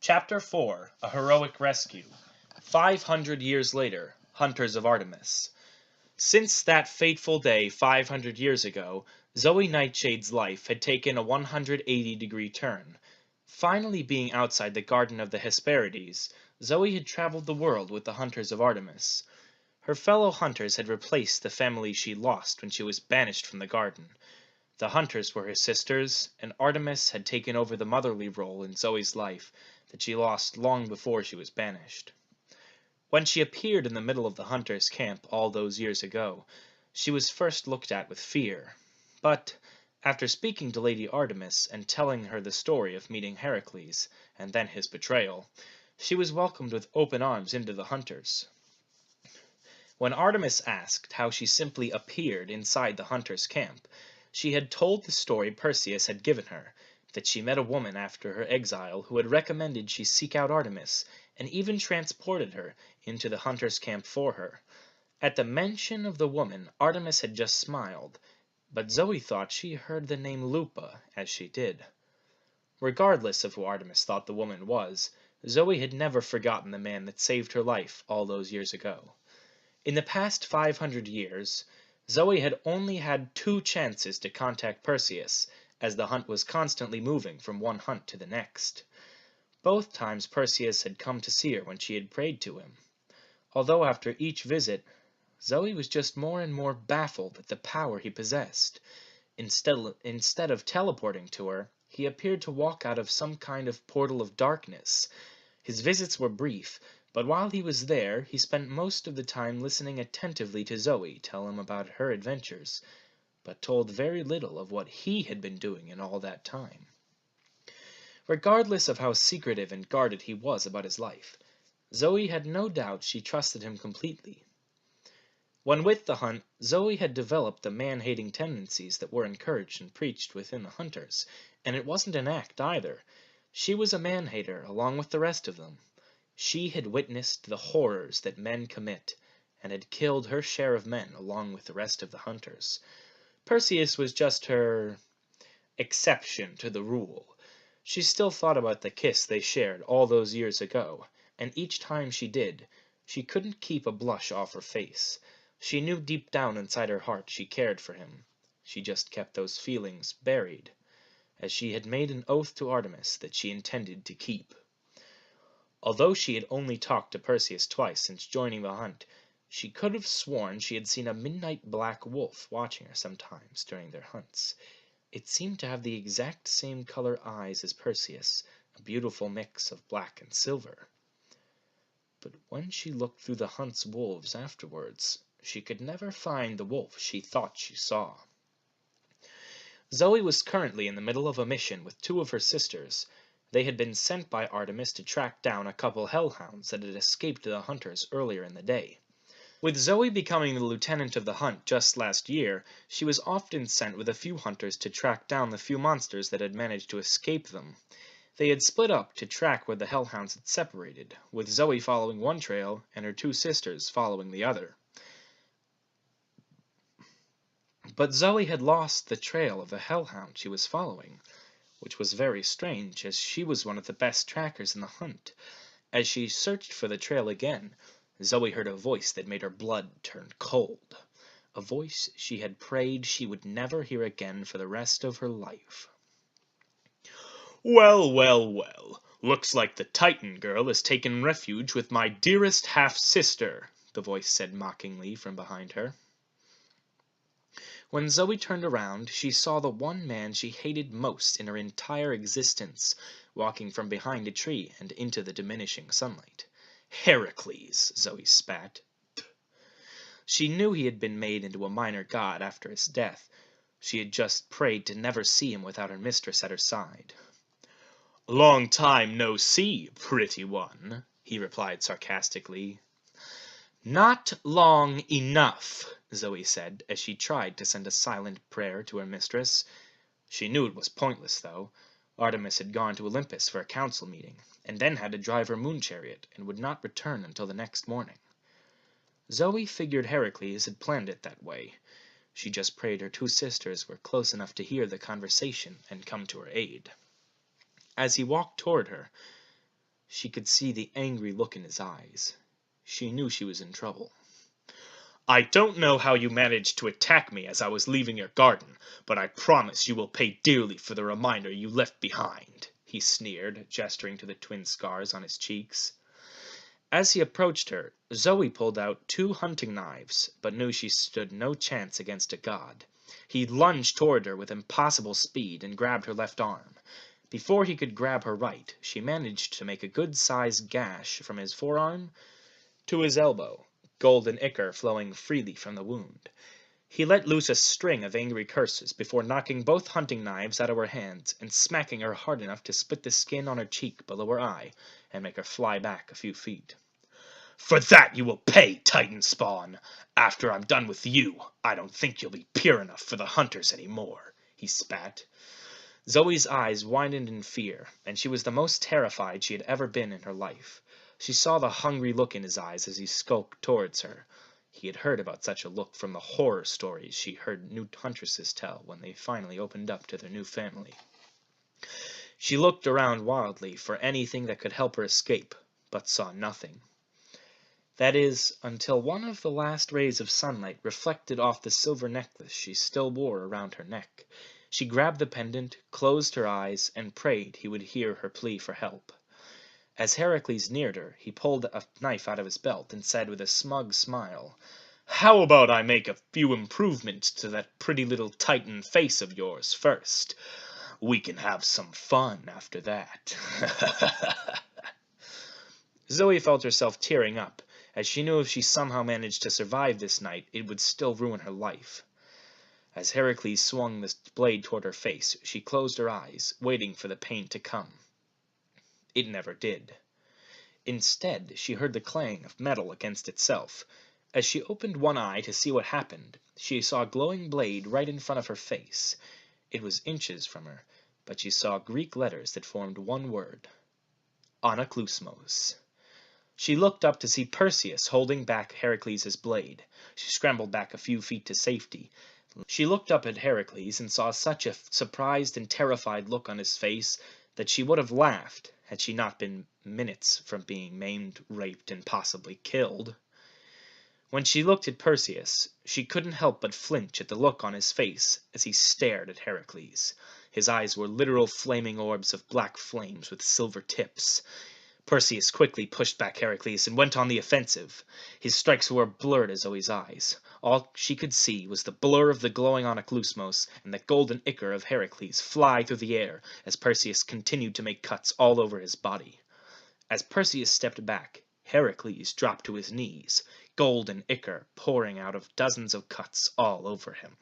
Chapter 4 A Heroic Rescue 500 years later, Hunters of Artemis. Since that fateful day 500 years ago, Zoe Nightshade's life had taken a 180-degree turn. Finally being outside the Garden of the Hesperides, Zoe had traveled the world with the Hunters of Artemis. Her fellow hunters had replaced the family she lost when she was banished from the garden. The hunters were her sisters, and Artemis had taken over the motherly role in Zoe's life that she lost long before she was banished. When she appeared in the middle of the hunters' camp all those years ago, she was first looked at with fear. But, after speaking to Lady Artemis and telling her the story of meeting Heracles, and then his betrayal, she was welcomed with open arms into the hunters. When Artemis asked how she simply appeared inside the hunters' camp, she had told the story Perseus had given her, that she met a woman after her exile who had recommended she seek out Artemis, and even transported her into the hunters' camp for her. At the mention of the woman, Artemis had just smiled, but Zoe thought she heard the name Lupa as she did. Regardless of who Artemis thought the woman was, Zoe had never forgotten the man that saved her life all those years ago. In the past 500 years, Zoe had only had 2 chances to contact Perseus, as the hunt was constantly moving from one hunt to the next. Both times Perseus had come to see her when she had prayed to him. Although after each visit, Zoe was just more and more baffled at the power he possessed. Instead of teleporting to her, he appeared to walk out of some kind of portal of darkness. His visits were brief, but while he was there, he spent most of the time listening attentively to Zoe tell him about her adventures, but told very little of what he had been doing in all that time. Regardless of how secretive and guarded he was about his life, Zoe had no doubt she trusted him completely. When with the hunt, Zoe had developed the man-hating tendencies that were encouraged and preached within the hunters, and it wasn't an act either. She was a man-hater along with the rest of them. She had witnessed the horrors that men commit, and had killed her share of men along with the rest of the hunters. Perseus was just her exception to the rule. She still thought about the kiss they shared all those years ago, and each time she did, she couldn't keep a blush off her face. She knew deep down inside her heart she cared for him. She just kept those feelings buried, as she had made an oath to Artemis that she intended to keep. Although she had only talked to Perseus twice since joining the hunt, she could have sworn she had seen a midnight black wolf watching her sometimes during their hunts. It seemed to have the exact same color eyes as Perseus, a beautiful mix of black and silver. But when she looked through the hunt's wolves afterwards, she could never find the wolf she thought she saw. Zoe was currently in the middle of a mission with 2 of her sisters. They had been sent by Artemis to track down a couple hellhounds that had escaped the hunters earlier in the day. With Zoe becoming the lieutenant of the hunt just last year, she was often sent with a few hunters to track down the few monsters that had managed to escape them. They had split up to track where the hellhounds had separated, with Zoe following one trail and her 2 sisters following the other. But Zoe had lost the trail of the hellhound she was following, which was very strange, as she was one of the best trackers in the hunt. As she searched for the trail again, Zoe heard a voice that made her blood turn cold, a voice she had prayed she would never hear again for the rest of her life. "Well, well, well, looks like the Titan girl has taken refuge with my dearest half-sister," the voice said mockingly from behind her. When Zoe turned around, she saw the one man she hated most in her entire existence, walking from behind a tree and into the diminishing sunlight. "Heracles," Zoe spat. She knew he had been made into a minor god after his death. She had just prayed to never see him without her mistress at her side. "Long time no see, pretty one," he replied sarcastically. "Not long enough," Zoe said, as she tried to send a silent prayer to her mistress. She knew it was pointless, though. Artemis had gone to Olympus for a council meeting, and then had to drive her moon chariot, and would not return until the next morning. Zoe figured Heracles had planned it that way. She just prayed her 2 sisters were close enough to hear the conversation and come to her aid. As he walked toward her, She could see the angry look in his eyes. She knew she was in trouble. "I don't know how you managed to attack me as I was leaving your garden, but I promise you will pay dearly for the reminder you left behind," he sneered, gesturing to the twin scars on his cheeks. As he approached her, Zoe pulled out 2 hunting knives, but knew she stood no chance against a god. He lunged toward her with impossible speed and grabbed her left arm. Before he could grab her right, she managed to make a good-sized gash from his forearm to his elbow, golden ichor flowing freely from the wound. He let loose a string of angry curses before knocking both hunting knives out of her hands and smacking her hard enough to split the skin on her cheek below her eye and make her fly back a few feet. "For that you will pay, Titan spawn! After I'm done with you, I don't think you'll be pure enough for the hunters anymore," he spat. Zoe's eyes widened in fear, and she was the most terrified she had ever been in her life. She saw the hungry look in his eyes as he skulked towards her. He had heard about such a look from the horror stories she heard new huntresses tell when they finally opened up to their new family. She looked around wildly for anything that could help her escape, but saw nothing. That is, until one of the last rays of sunlight reflected off the silver necklace she still wore around her neck. She grabbed the pendant, closed her eyes, and prayed he would hear her plea for help. As Heracles neared her, he pulled a knife out of his belt and said with a smug smile, "How about I make a few improvements to that pretty little Titan face of yours first? We can have some fun after that." Zoe felt herself tearing up, as she knew if she somehow managed to survive this night, it would still ruin her life. As Heracles swung the blade toward her face, she closed her eyes, waiting for the pain to come. It never did. Instead, she heard the clang of metal against itself. As she opened one eye to see what happened, she saw a glowing blade right in front of her face. It was inches from her, but she saw Greek letters that formed one word: Anaklusmos. She looked up to see Perseus holding back Heracles' blade. She scrambled back a few feet to safety. She looked up at Heracles and saw such a surprised and terrified look on his face that she would have laughed had she not been minutes from being maimed, raped, and possibly killed. When she looked at Perseus, she couldn't help but flinch at the look on his face as he stared at Heracles. His eyes were literal flaming orbs of black flames with silver tips. Perseus quickly pushed back Heracles and went on the offensive. His strikes were a blur to Zoe's eyes. All she could see was the blur of the glowing Anaklusmos and the golden ichor of Heracles fly through the air as Perseus continued to make cuts all over his body. As Perseus stepped back, Heracles dropped to his knees, golden ichor pouring out of dozens of cuts all over him.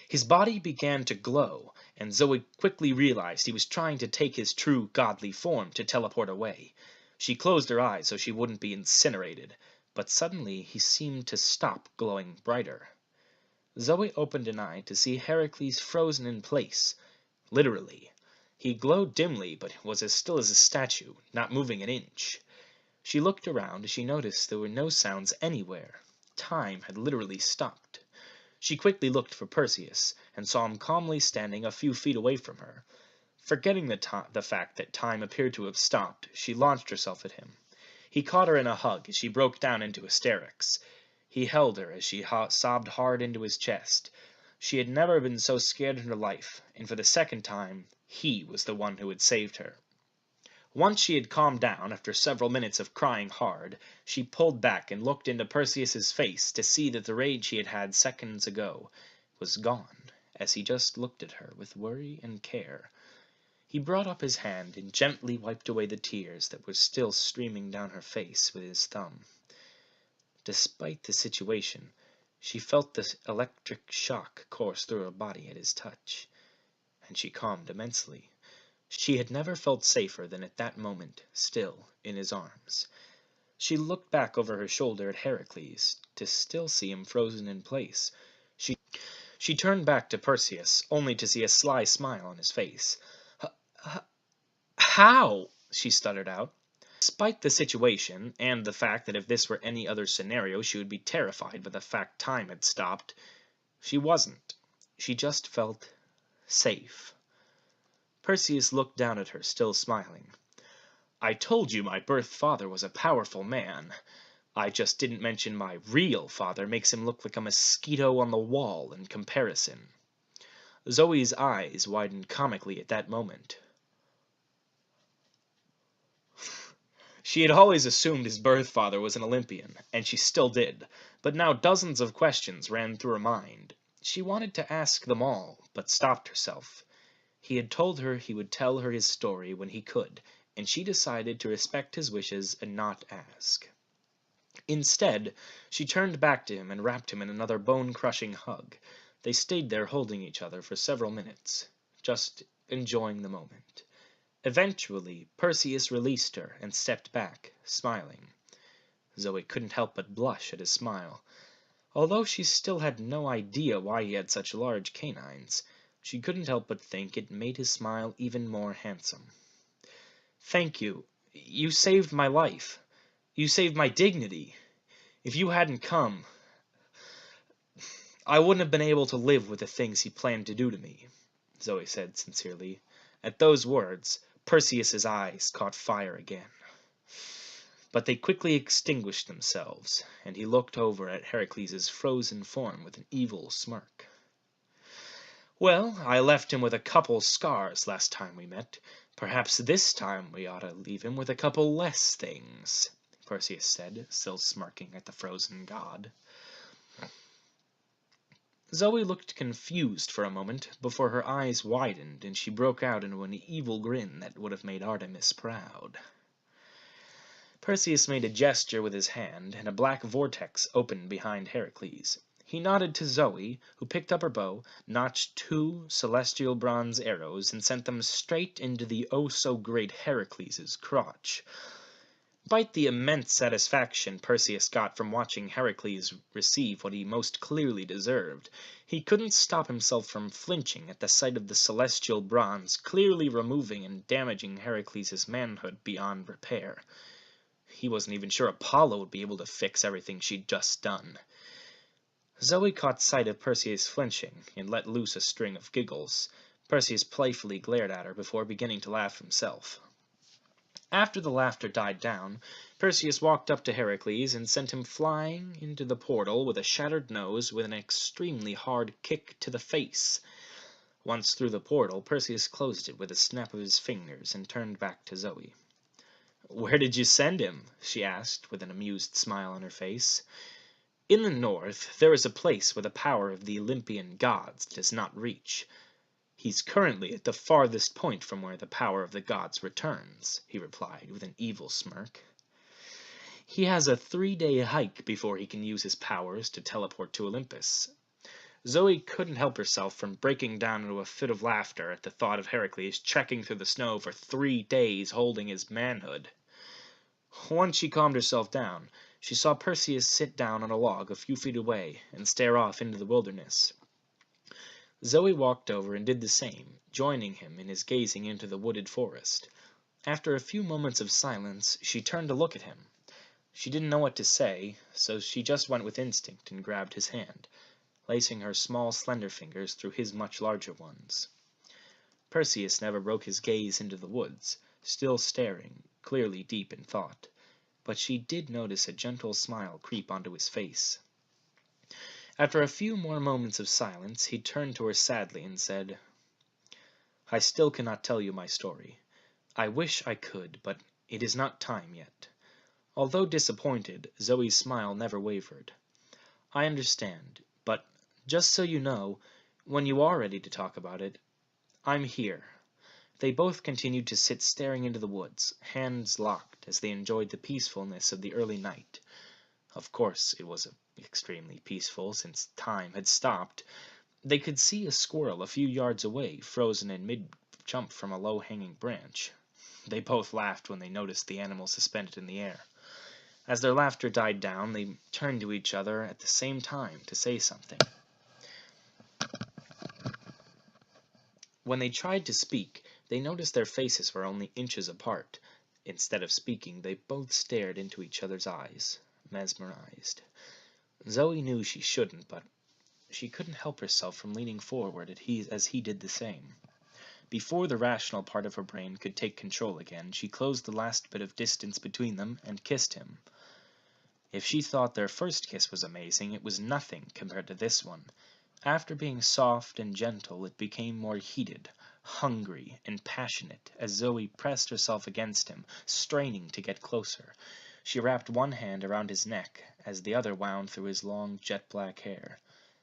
His body began to glow, and Zoe quickly realized he was trying to take his true godly form to teleport away. She closed her eyes so she wouldn't be incinerated, but suddenly he seemed to stop glowing brighter. Zoe opened an eye to see Heracles frozen in place. Literally. He glowed dimly, but was as still as a statue, not moving an inch. She looked around as she noticed there were no sounds anywhere. Time had literally stopped. She quickly looked for Perseus, and saw him calmly standing a few feet away from her. Forgetting the fact that time appeared to have stopped, she launched herself at him. He caught her in a hug as she broke down into hysterics. He held her as she sobbed hard into his chest. She had never been so scared in her life, and for the second time, he was the one who had saved her. Once she had calmed down after several minutes of crying hard, she pulled back and looked into Perseus's face to see that the rage he had had seconds ago was gone, as he just looked at her with worry and care. He brought up his hand and gently wiped away the tears that were still streaming down her face with his thumb. Despite the situation, she felt the electric shock course through her body at his touch, and she calmed immensely. She had never felt safer than at that moment, still in his arms. She looked back over her shoulder at Heracles, to still see him frozen in place. She turned back to Perseus, only to see a sly smile on his face. "How?" she stuttered out. Despite the situation, and the fact that if this were any other scenario she would be terrified by the fact time had stopped, she wasn't. She just felt safe. Perseus looked down at her, still smiling. I told you my birth father was a powerful man. I just didn't mention my real father makes him look like a mosquito on the wall in comparison." Zoe's eyes widened comically at that moment. She had always assumed his birth father was an Olympian, and she still did, but now dozens of questions ran through her mind. She wanted to ask them all, but stopped herself. He had told her he would tell her his story when he could, and she decided to respect his wishes and not ask. Instead, she turned back to him and wrapped him in another bone-crushing hug. They stayed there holding each other for several minutes, just enjoying the moment. Eventually, Perseus released her and stepped back, smiling. Zoe couldn't help but blush at his smile. Although she still had no idea why he had such large canines, she couldn't help but think it made his smile even more handsome. "Thank you. You saved my life. You saved my dignity. If you hadn't come, I wouldn't have been able to live with the things he planned to do to me," Zoe said sincerely. At those words, Perseus's eyes caught fire again. But they quickly extinguished themselves, and he looked over at Heracles' frozen form with an evil smirk. "Well, I left him with a couple scars last time we met. Perhaps this time we ought to leave him with a couple less things," Perseus said, still smirking at the frozen god. Zoe looked confused for a moment before her eyes widened and she broke out into an evil grin that would have made Artemis proud. Perseus made a gesture with his hand, and a black vortex opened behind Heracles. He nodded to Zoe, who picked up her bow, notched 2 celestial bronze arrows, and sent them straight into the oh-so-great Heracles' crotch. Despite the immense satisfaction Perseus got from watching Heracles receive what he most clearly deserved, he couldn't stop himself from flinching at the sight of the celestial bronze clearly removing and damaging Heracles' manhood beyond repair. He wasn't even sure Apollo would be able to fix everything she'd just done. Zoe caught sight of Perseus flinching, and let loose a string of giggles. Perseus playfully glared at her before beginning to laugh himself. After the laughter died down, Perseus walked up to Heracles and sent him flying into the portal with a shattered nose with an extremely hard kick to the face. Once through the portal, Perseus closed it with a snap of his fingers and turned back to Zoe. "Where did you send him?" she asked, with an amused smile on her face. "In the north, there is a place where the power of the Olympian gods does not reach. He's currently at the farthest point from where the power of the gods returns," he replied, with an evil smirk. "He has a 3-day hike before he can use his powers to teleport to Olympus." Zoe couldn't help herself from breaking down into a fit of laughter at the thought of Heracles trekking through the snow for 3 days holding his manhood. Once she calmed herself down, she saw Perseus sit down on a log a few feet away and stare off into the wilderness. Zoe walked over and did the same, joining him in his gazing into the wooded forest. After a few moments of silence, she turned to look at him. She didn't know what to say, so she just went with instinct and grabbed his hand, placing her small slender fingers through his much larger ones. Perseus never broke his gaze into the woods, still staring, clearly deep in thought, but she did notice a gentle smile creep onto his face. After a few more moments of silence, he turned to her sadly and said, "I still cannot tell you my story. I wish I could, but it is not time yet." Although disappointed, Zoe's smile never wavered. "I understand, but just so you know, when you are ready to talk about it, I'm here." They both continued to sit staring into the woods, hands locked, as they enjoyed the peacefulness of the early night. Of course, it was extremely peaceful, since time had stopped. They could see a squirrel a few yards away, frozen in mid-jump from a low-hanging branch. They both laughed when they noticed the animal suspended in the air. As their laughter died down, they turned to each other at the same time to say something. When they tried to speak, they noticed their faces were only inches apart. Instead of speaking, they both stared into each other's eyes, mesmerized. Zoe knew she shouldn't, but she couldn't help herself from leaning forward as he did the same. Before the rational part of her brain could take control again, she closed the last bit of distance between them and kissed him. If she thought their first kiss was amazing, it was nothing compared to this one. After being soft and gentle, it became more heated, hungry, and passionate as Zoe pressed herself against him, straining to get closer. She wrapped one hand around his neck as the other wound through his long, jet-black hair.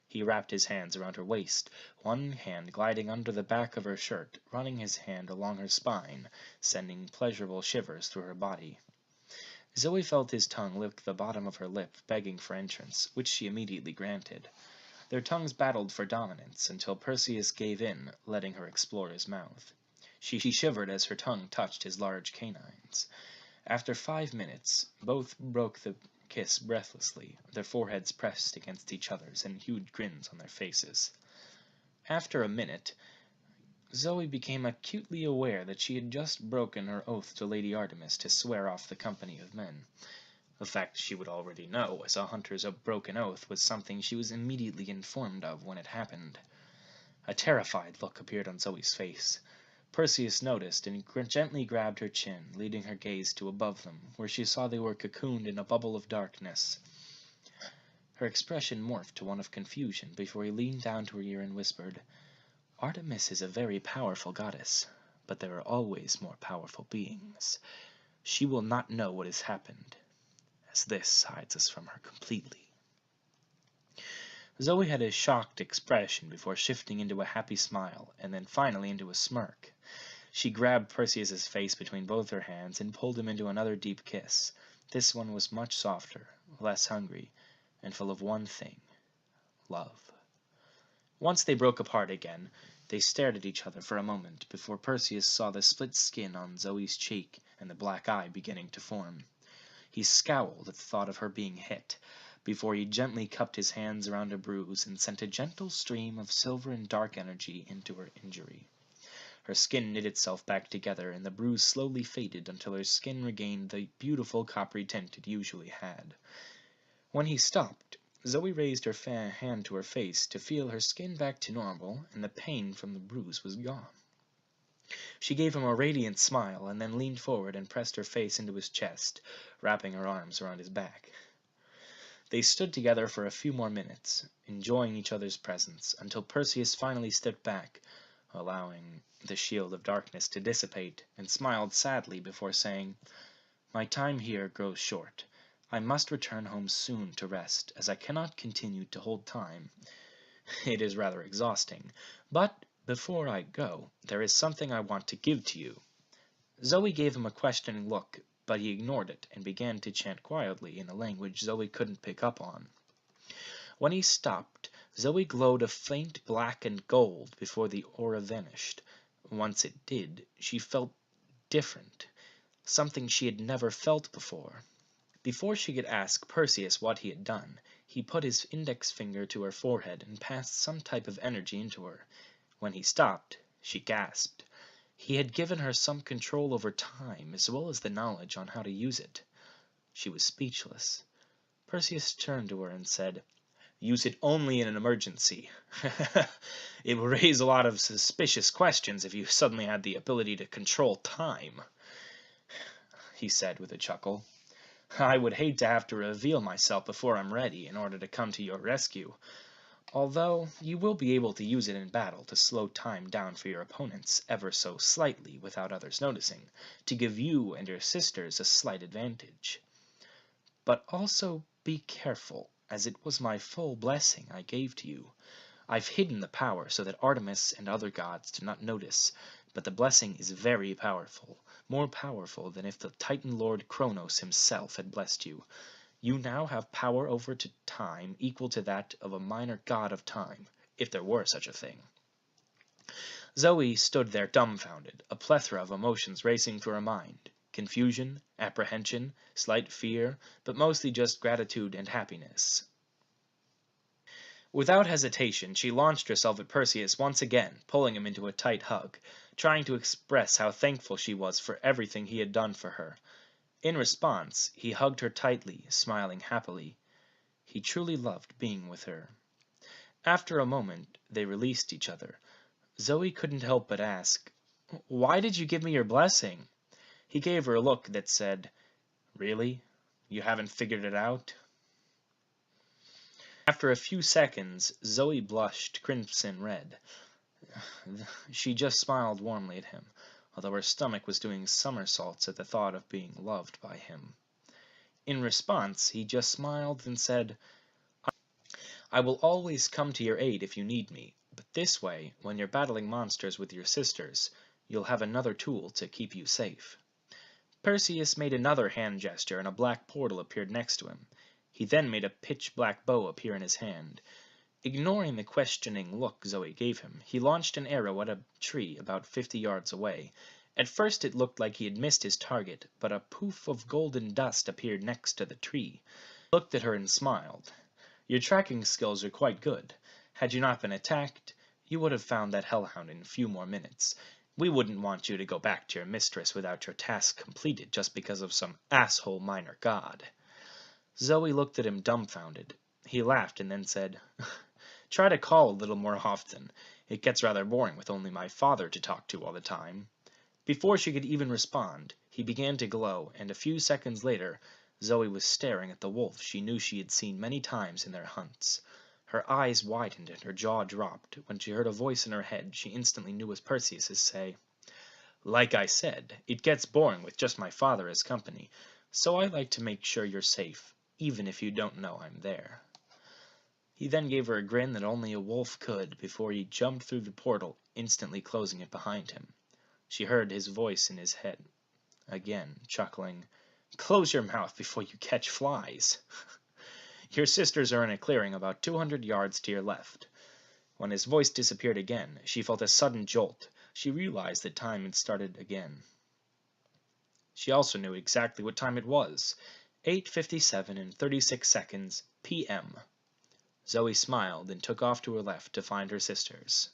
He wrapped his hands around her waist, one hand gliding under the back of her shirt, running his hand along her spine, sending pleasurable shivers through her body. Zoe felt his tongue lick the bottom of her lip, begging for entrance, which she immediately granted. Their tongues battled for dominance until Perseus gave in, letting her explore his mouth. She shivered as her tongue touched his large canines. After 5 minutes, both broke the kiss breathlessly, their foreheads pressed against each other's and huge grins on their faces. After a minute, Zoe became acutely aware that she had just broken her oath to Lady Artemis to swear off the company of men. A fact she would already know, as a hunter's broken oath was something she was immediately informed of when it happened. A terrified look appeared on Zoe's face. Perseus noticed and gently grabbed her chin, leading her gaze to above them, where she saw they were cocooned in a bubble of darkness. Her expression morphed to one of confusion before he leaned down to her ear and whispered, "Artemis is a very powerful goddess, but there are always more powerful beings. She will not know what has happened, as this hides us from her completely." Zoe had a shocked expression before shifting into a happy smile, and then finally into a smirk. She grabbed Perseus's face between both her hands and pulled him into another deep kiss. This one was much softer, less hungry, and full of one thing: love. Once they broke apart again, they stared at each other for a moment before Perseus saw the split skin on Zoe's cheek and the black eye beginning to form. He scowled at the thought of her being hit, before he gently cupped his hands around a bruise and sent a gentle stream of silver and dark energy into her injury. Her skin knit itself back together, and the bruise slowly faded until her skin regained the beautiful coppery tint it usually had. When he stopped, Zoe raised her hand to her face to feel her skin back to normal, and the pain from the bruise was gone. She gave him a radiant smile, and then leaned forward and pressed her face into his chest, wrapping her arms around his back. They stood together for a few more minutes, enjoying each other's presence, until Perseus finally stepped back, allowing the shield of darkness to dissipate, and smiled sadly before saying, "My time here grows short. I must return home soon to rest, as I cannot continue to hold time. It is rather exhausting, but before I go, there is something I want to give to you." Zoe gave him a questioning look, but he ignored it and began to chant quietly in a language Zoe couldn't pick up on. When he stopped, Zoe glowed a faint black and gold before the aura vanished. Once it did, she felt different, something she had never felt before. Before she could ask Perseus what he had done, he put his index finger to her forehead and passed some type of energy into her. When he stopped, she gasped. He had given her some control over time, as well as the knowledge on how to use it. She was speechless. Perseus turned to her and said, "Use it only in an emergency. It would raise a lot of suspicious questions if you suddenly had the ability to control time," he said with a chuckle. "I would hate to have to reveal myself before I'm ready in order to come to your rescue. Although you will be able to use it in battle to slow time down for your opponents ever so slightly without others noticing, to give you and your sisters a slight advantage. But also be careful, as it was my full blessing I gave to you. I've hidden the power so that Artemis and other gods do not notice, but the blessing is very powerful, more powerful than if the Titan Lord Kronos himself had blessed you. You now have power over time equal to that of a minor god of time, if there were such a thing." Zoe stood there dumbfounded, a plethora of emotions racing through her mind. Confusion, apprehension, slight fear, but mostly just gratitude and happiness. Without hesitation, she launched herself at Perseus once again, pulling him into a tight hug, trying to express how thankful she was for everything he had done for her. In response, he hugged her tightly, smiling happily. He truly loved being with her. After a moment, they released each other. Zoe couldn't help but ask, "Why did you give me your blessing?" He gave her a look that said, "Really? You haven't figured it out?" After a few seconds, Zoe blushed crimson red. She just smiled warmly at him, although her stomach was doing somersaults at the thought of being loved by him. In response, he just smiled and said, "I will always come to your aid if you need me, but this way, when you're battling monsters with your sisters, you'll have another tool to keep you safe." Perseus made another hand gesture and a black portal appeared next to him. He then made a pitch-black bow appear in his hand. Ignoring the questioning look Zoe gave him, he launched an arrow at a tree about 50 yards away. At first it looked like he had missed his target, but a poof of golden dust appeared next to the tree. He looked at her and smiled. "Your tracking skills are quite good. Had you not been attacked, you would have found that hellhound in a few more minutes. We wouldn't want you to go back to your mistress without your task completed just because of some asshole minor god." Zoe looked at him dumbfounded. He laughed and then said, "Try to call a little more often. It gets rather boring with only my father to talk to all the time." Before she could even respond, he began to glow, and a few seconds later, Zoe was staring at the wolf she knew she had seen many times in their hunts. Her eyes widened and her jaw dropped. When she heard a voice in her head she instantly knew was Perseus's say, "Like I said, it gets boring with just my father as company, so I like to make sure you're safe, even if you don't know I'm there." He then gave her a grin that only a wolf could before he jumped through the portal, instantly closing it behind him. She heard his voice in his head, again, chuckling, "Close your mouth before you catch flies." "Your sisters are in a clearing about 200 yards to your left." When his voice disappeared again, she felt a sudden jolt. She realized that time had started again. She also knew exactly what time it was, 8:57 and 36 seconds p.m. Zoe smiled and took off to her left to find her sisters.